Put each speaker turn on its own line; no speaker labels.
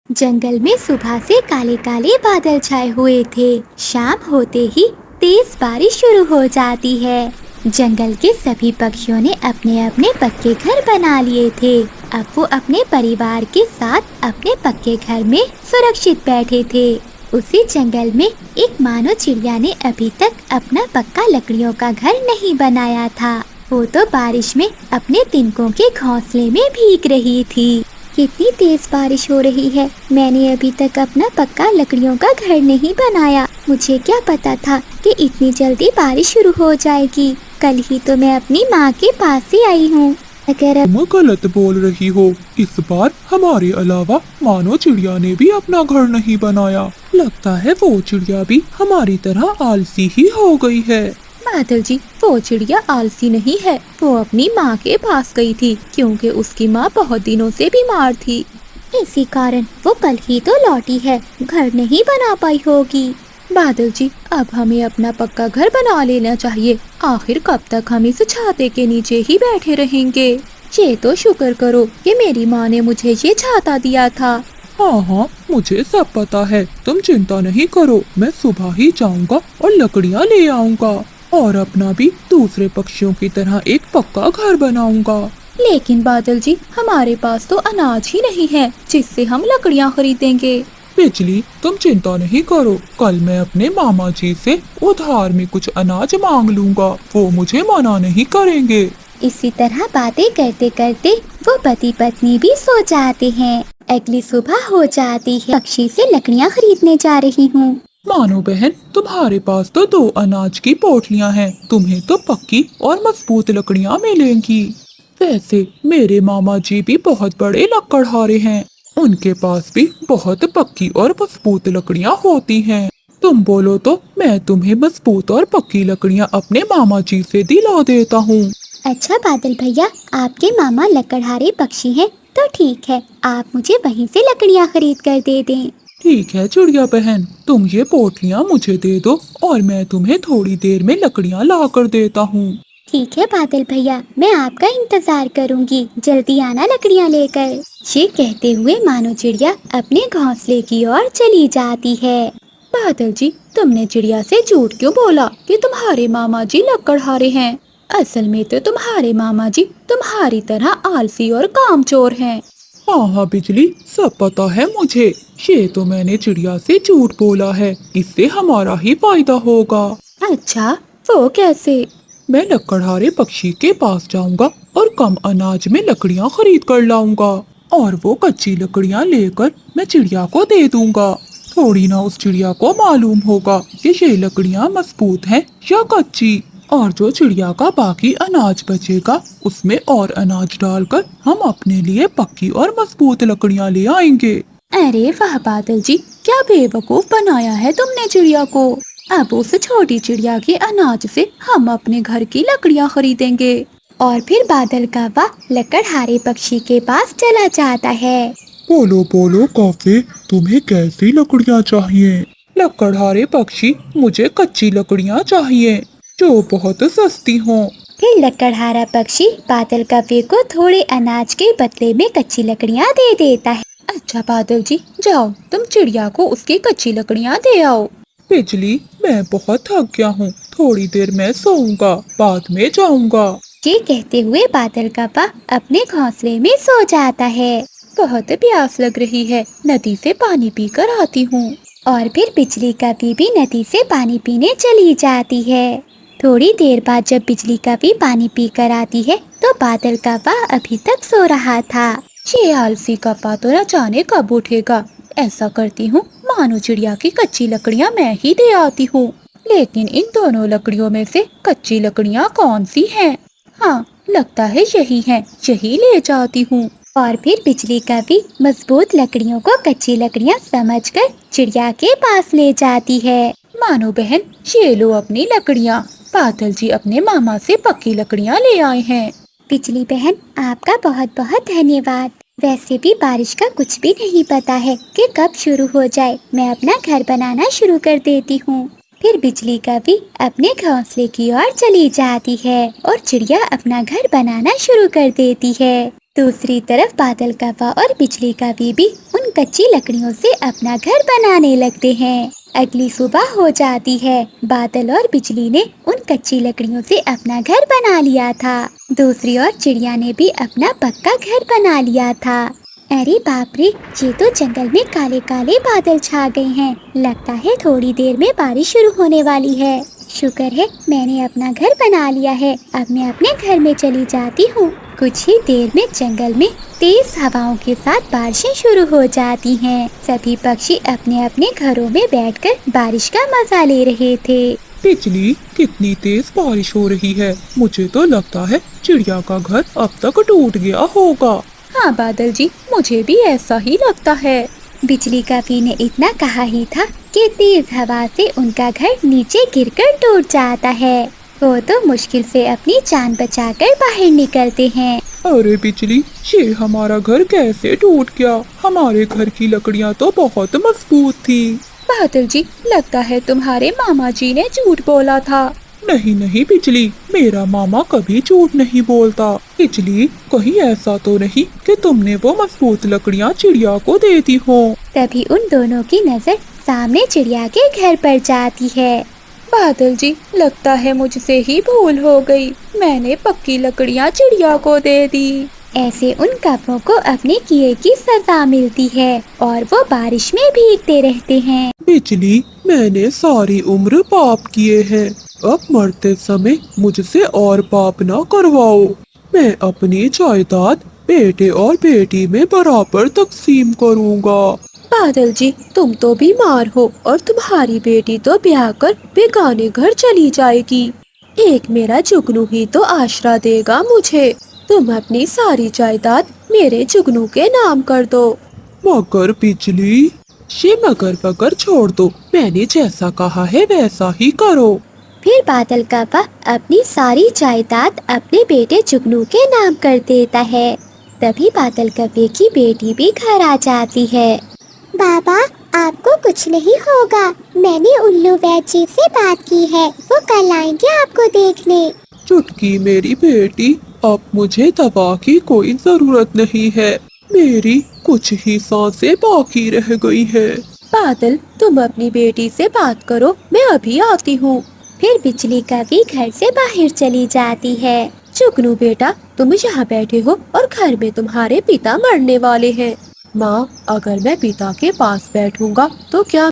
जंगल में सुबह से काले काले बादल छाए हुए थे। शाम होते ही तेज बारिश शुरू हो जाती है। जंगल के सभी पक्षियों ने अपने अपने पक्के घर बना लिए थे। अब वो अपने परिवार के साथ अपने पक्के घर में सुरक्षित बैठे थे। उसी जंगल में एक मानो चिड़िया ने अभी तक अपना पक्का लकड़ियों का घर नहीं बनाया था। वो तो बारिश में अपने तिनकों के घोंसले में भीग रही थी। कितनी तेज बारिश हो रही है। मैंने अभी तक अपना पक्का लकड़ियों का घर नहीं बनाया। मुझे क्या पता था कि इतनी जल्दी बारिश शुरू हो जाएगी। कल ही तो मैं अपनी माँ के पास से आई हूँ। अगर
तुम गलत बोल रही हो। इस बार हमारे अलावा मानो चिड़िया ने भी अपना घर नहीं बनाया। लगता है वो चिड़िया भी हमारी तरह आलसी ही हो गई है।
बादल जी, वो चिड़िया आलसी नहीं है। वो अपनी माँ के पास गई थी क्योंकि उसकी माँ बहुत दिनों से बीमार थी।
इसी कारण वो कल ही तो लौटी है, घर नहीं बना पाई होगी।
बादल जी, अब हमें अपना पक्का घर बना लेना चाहिए। आखिर कब तक हम इस छाते के नीचे ही बैठे रहेंगे। ये तो शुक्र करो कि मेरी माँ ने मुझे ये छाता दिया था।
हाँ हाँ, मुझे सब पता है। तुम चिंता नहीं करो, मैं सुबह ही जाऊंगा और लकड़ियाँ ले आऊंगा और अपना भी दूसरे पक्षियों की तरह एक पक्का घर बनाऊंगा।
लेकिन बादल जी, हमारे पास तो अनाज ही नहीं है जिससे हम लकड़ियाँ खरीदेंगे।
बिजली, तुम चिंता नहीं करो। कल मैं अपने मामा जी से उधार में कुछ अनाज मांग लूंगा। वो मुझे मना नहीं करेंगे।
इसी तरह बातें करते करते वो पति पत्नी भी सो जाते हैं। अगली सुबह हो जाती है। पक्षी से लकड़ियाँ खरीदने जा रही हूँ।
मानो बहन, तुम्हारे पास तो 2 अनाज की पोटलियां हैं। तुम्हें तो पक्की और मजबूत लकड़ियां मिलेंगी। वैसे मेरे मामा जी भी बहुत बड़े लकड़हारे हैं। उनके पास भी बहुत पक्की और मजबूत लकड़ियां होती हैं। तुम बोलो तो मैं तुम्हें मजबूत और पक्की लकड़ियां अपने मामा जी से दिला देता हूँ।
अच्छा बादल भैया, आपके मामा लकड़हारे पक्षी हैं, तो ठीक है, आप मुझे वहीं से लकड़ियाँ खरीद कर दे दें।
ठीक है चिड़िया बहन, तुम ये पोटलियां मुझे दे दो और मैं तुम्हें थोड़ी देर में लकड़ियां ला कर देता हूँ।
ठीक है बादल भैया, मैं आपका इंतजार करूंगी। जल्दी आना लकड़ियाँ लेकर। ये कहते हुए मानो चिड़िया अपने घोंसले की ओर चली जाती है।
बादल जी, तुमने चिड़िया से झूठ क्यों बोला कि तुम्हारे मामा जी लकड़हारे हैं। असल में तो तुम्हारे मामा जी तुम्हारी तरह आलसी और कामचोर हैं।
हाँ हाँ बिजली, सब पता है मुझे। ये तो मैंने चिड़िया से झूठ बोला है। इससे हमारा ही फायदा होगा।
अच्छा, वो कैसे।
मैं लकड़हारे पक्षी के पास जाऊंगा और कम अनाज में लकड़ियां खरीद कर लाऊंगा और वो कच्ची लकड़ियां लेकर मैं चिड़िया को दे दूंगा। थोड़ी ना उस चिड़िया को मालूम होगा कि ये लकड़ियां मजबूत हैं या कच्ची। और जो चिड़िया का बाकी अनाज बचेगा उसमें और अनाज डालकर हम अपने लिए पक्की और मजबूत लकड़ियां ले आएंगे।
अरे वाह बादल जी, क्या बेवकूफ बनाया है तुमने चिड़िया को। अब उस छोटी चिड़िया के अनाज से हम अपने घर की लकड़ियाँ खरीदेंगे।
और फिर बादल कौवा लकड़हारे पक्षी के पास चला जाता है।
बोलो बोलो कौवे, तुम्हें कैसी लकड़ियाँ चाहिए? लकड़हारे पक्षी, मुझे कच्ची लकड़ियाँ चाहिए जो बहुत सस्ती हों।
फिर लकड़हारा पक्षी बादल कौवे को थोड़े अनाज के बदले में कच्ची लकड़ियाँ दे देता है।
अच्छा बादल जी, जाओ तुम चिड़िया को उसकी कच्ची लकड़ियाँ दे आओ।
बिजली, मैं बहुत थक गया हूँ। थोड़ी देर मैं सोऊंगा, बाद में जाऊंगा।
ये कहते हुए बादल कौवा अपने घोंसले में सो जाता है।
बहुत प्यास लग रही है, नदी से पानी पीकर आती हूँ।
और फिर बिजली कौवी भी नदी से पानी पीने चली जाती है। थोड़ी देर बाद जब बिजली कौवी पानी पीकर आती है तो बादल कौवा अभी तक सो रहा था।
ये आलसी कौवा तो न जाने कब उठेगा। ऐसा करती हूँ, मानो चिड़िया की कच्ची लकड़ियाँ मैं ही दे आती हूँ। लेकिन इन दोनों लकड़ियों में से कच्ची लकड़ियाँ कौन सी हैं? हाँ, लगता है यही हैं, यही ले जाती हूँ।
और फिर बिजली कौवी मजबूत लकड़ियों को कच्ची लकड़ियाँ समझकर चिड़िया के पास ले जाती है।
मानो बहन, ये लो अपनी लकड़ियाँ। बादल जी अपने मामा से पक्की लकड़ियाँ ले आए हैं।
बिजली बहन, आपका बहुत बहुत धन्यवाद। वैसे भी बारिश का कुछ भी नहीं पता है कि कब शुरू हो जाए। मैं अपना घर बनाना शुरू कर देती हूँ। फिर बिजली कौवी अपने घोंसले की ओर चली जाती है और चिड़िया अपना घर बनाना शुरू कर देती है। दूसरी तरफ बादल कौवा और बिजली कौवी भी उन कच्ची लकड़ियों से अपना घर बनाने लगते हैं। अगली सुबह हो जाती है। बादल और बिजली ने उन कच्ची लकड़ियों से अपना घर बना लिया था। दूसरी ओर चिड़िया ने भी अपना पक्का घर बना लिया था। अरे बाप रे, ये तो जंगल में काले काले बादल छा गए हैं। लगता है थोड़ी देर में बारिश शुरू होने वाली है। शुक्र है मैंने अपना घर बना लिया है। अब मैं अपने घर में चली जाती हूँ। कुछ ही देर में जंगल में तेज हवाओं के साथ बारिशें शुरू हो जाती हैं। सभी पक्षी अपने अपने घरों में बैठकर बारिश का मजा ले रहे थे।
बिजली, कितनी तेज बारिश हो रही है। मुझे तो लगता है चिड़िया का घर अब तक टूट गया होगा।
हाँ बादल जी, मुझे भी ऐसा ही लगता है।
बिजली कौवी ने इतना कहा ही था कि तेज हवा से उनका घर नीचे गिरकर टूट जाता है। वो तो मुश्किल से अपनी जान बचाकर बाहर निकलते हैं।
अरे बिजली, ये हमारा घर कैसे टूट गया? हमारे घर की लकड़ियाँ तो बहुत मजबूत थी।
बादल जी, लगता है तुम्हारे मामा जी ने झूठ बोला था।
नहीं नहीं बिजली, मेरा मामा कभी झूठ नहीं बोलता। बिजली, कहीं ऐसा तो नहीं कि तुमने वो मजबूत लकड़ियाँ चिड़िया को दे दी हो?
तभी उन दोनों की नजर सामने चिड़िया के घर पर जाती है।
बादल जी, लगता है मुझसे ही भूल हो गई। मैंने पक्की लकड़ियाँ चिड़िया को दे दी।
ऐसे उन कौवों को अपने किए की सजा मिलती है और वो बारिश में भीगते रहते हैं।
बिजली, मैंने सारी उम्र पाप किए हैं। अब मरते समय मुझसे और पाप ना करवाओ। मैं अपनी जायदाद बेटे और बेटी में बराबर तकसीम करूँगा।
बादल जी, तुम तो बीमार हो और तुम्हारी बेटी तो ब्याह कर बेगाने घर चली जाएगी। एक मेरा जुगनू ही तो आसरा देगा मुझे। तुम अपनी सारी जायदाद मेरे जुगनू के नाम कर दो।
मगर बिजली, ये मगर वगर छोड़ दो। मैंने जैसा कहा है वैसा ही करो।
फिर बादल कौवा अपनी सारी जायदाद अपने बेटे जुगनू के नाम कर देता है। तभी बादल कौवे की बेटी भी घर आ जाती है।
बाबा, आपको कुछ नहीं होगा। मैंने उल्लू वैद जी से बात की है। वो कल आएंगे आपको देखने।
चुटकी मेरी बेटी, अब मुझे दवा की कोई जरूरत नहीं है। मेरी कुछ ही सांसें बाकी रह गई है।
बादल, तुम अपनी बेटी से बात करो, मैं अभी आती हूँ।
फिर बिजली कौवी घर से बाहर चली जाती है।
जुगनू बेटा, तुम यहाँ बैठे हो और घर में तुम्हारे पिता मरने वाले हैं। माँ, अगर मैं पिता के पास बैठूंगा तो क्या